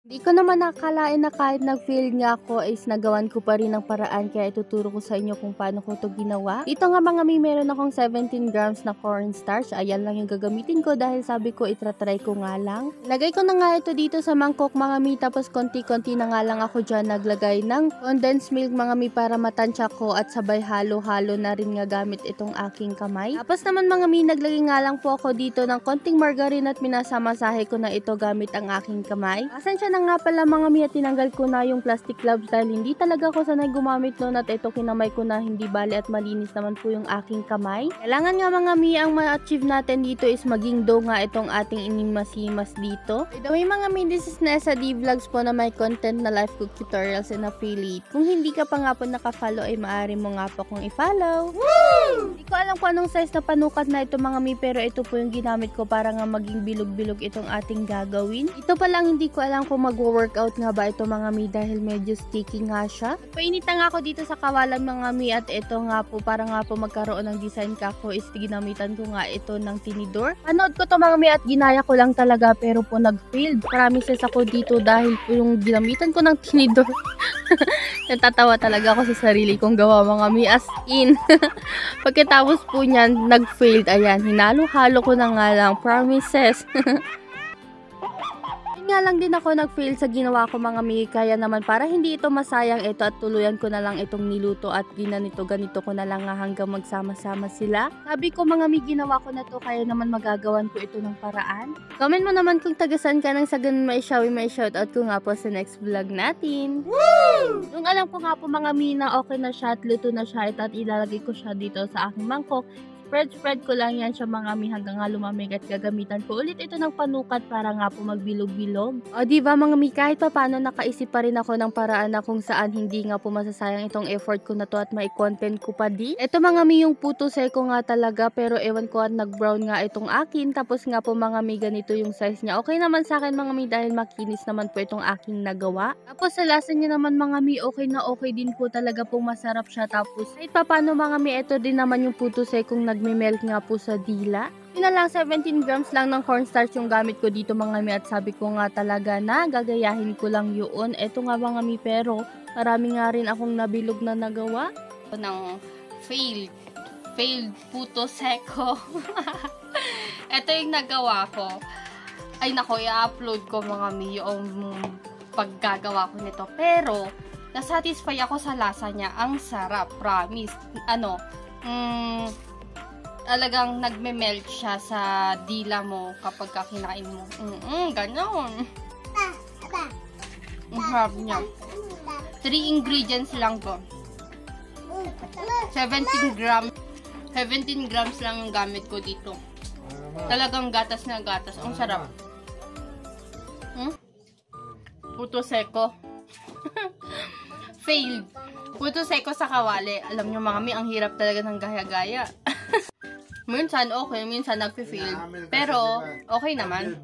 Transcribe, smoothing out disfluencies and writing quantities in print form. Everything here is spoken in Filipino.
Di ko naman nakalain na kahit nag-fail nga ako is nagawan ko pa rin ng paraan, kaya ituturo ko sa inyo kung paano ko to ginawa. Dito nga mga mi, meron akong 17 grams na cornstarch. Ayan lang yung gagamitin ko dahil sabi ko itratry ko nga lang. Lagay ko na nga ito dito sa mangkok mga mi, tapos konti-konti na nga lang ako dyan naglagay ng condensed milk mga mi para matansya ko at sabay halo-halo na rin nga gamit itong aking kamay. Tapos naman mga mi, naglagay nga lang po ako dito ng konting margarine at minasamasahe ko na ito gamit ang aking kamay. Pasensya na nga pala mga mi, at tinanggal ko na yung plastic gloves dahil hindi talaga ako sanay gumamit noon, at ito kinamay ko na hindi bali at malinis naman po yung aking kamay. Kailangan nga mga mi, ang ma-achieve natin dito is maging dough nga itong ating inimasimas dito. By the way mga mi, this is Nessa D Vlogs po na may content na life cook tutorials and affiliate. Kung hindi ka pa nga po naka-follow ay maaari mo nga po kung i-follow. Hindi ko alam kung anong size na panukat na ito mga mi, pero ito po yung ginamit ko para nga maging bilog-bilog itong ating gagawin. Ito pa lang hindi ko alam kung mag-workout nga ba ito mga mi dahil medyo sticky nga siya. Painita nga ako dito sa kawalan mga mi, at ito nga po para nga po magkaroon ng design kako is ginamitan ko nga ito ng tinidor. Panood ko to mga mi at ginaya ko lang talaga, pero po nag-failed. Promises ako dito dahil po yung ginamitan ko ng tinidor. Natatawa talaga ako sa sarili kong gawa mga mi, as in. Pagkatapos po niyan nag-failed. Ayan, hinalo-halo ko na nga lang. Promises. Nga lang din ako nag-fail sa ginawa ko mga mi, kaya naman para hindi ito masayang ito at tuluyan ko na lang itong niluto at ganito ko na lang nga hanggang magsama-sama sila. Sabi ko mga mi, ginawa ko na to, kaya naman magagawan ko ito ng paraan. Comment mo naman kung tagasan ka nang sa ganun may shoutout ko nga po sa next vlog natin. Woo! Nung alam ko nga po mga mi na okay na siya at luto na siya at ilalagay ko siya dito sa aking mangkok. Spread ko lang yan siya mga mi hanggang nga lumamig, at gagamitan ko ulit ito ng panukat para nga po magbilog-bilog. O diba mga mi, kahit pa paano nakaisip pa rin ako ng paraan na kung saan hindi nga po masasayang itong effort ko na to at may content ko pa di. Ito mga mi, yung puto seko nga talaga, pero ewan ko at nag-brown nga itong akin. Tapos nga po mga mi, ganito yung size niya. Okay naman sa akin mga mi dahil makinis naman po itong aking nagawa. Tapos sa lasa niya naman mga mi, okay na okay din po talaga pong masarap siya. Tapos kahit pa paano mga mi, ito din naman yung puto sekong nagme-melt nga po sa dila. Yun na lang, 17 grams lang ng cornstarch yung gamit ko dito mga mi, at sabi ko nga talaga na gagayahin ko lang yun. Eto nga mga mi, pero marami nga rin akong nabilog na nagawa. Ng failed puto seko. Ito yung nagawa ko. Ay nako, i-upload ko mga mi yung paggagawa ko nito. Pero nasatisfy ako sa lasa niya. Ang sarap, promise. Talagang nagme-melt siya sa dila mo kapag kinain mo. Ganon. Ang sarap niya. 3 ingredients lang to. 17 grams lang yung gamit ko dito. Talagang gatas na gatas. Ang sarap. Puto seko. Failed. Puto seko sa kawali. Alam nyo mga mi, ang hirap talaga ng gaya-gaya. Minsan okay, minsan nagpe-fail. Pero okay naman.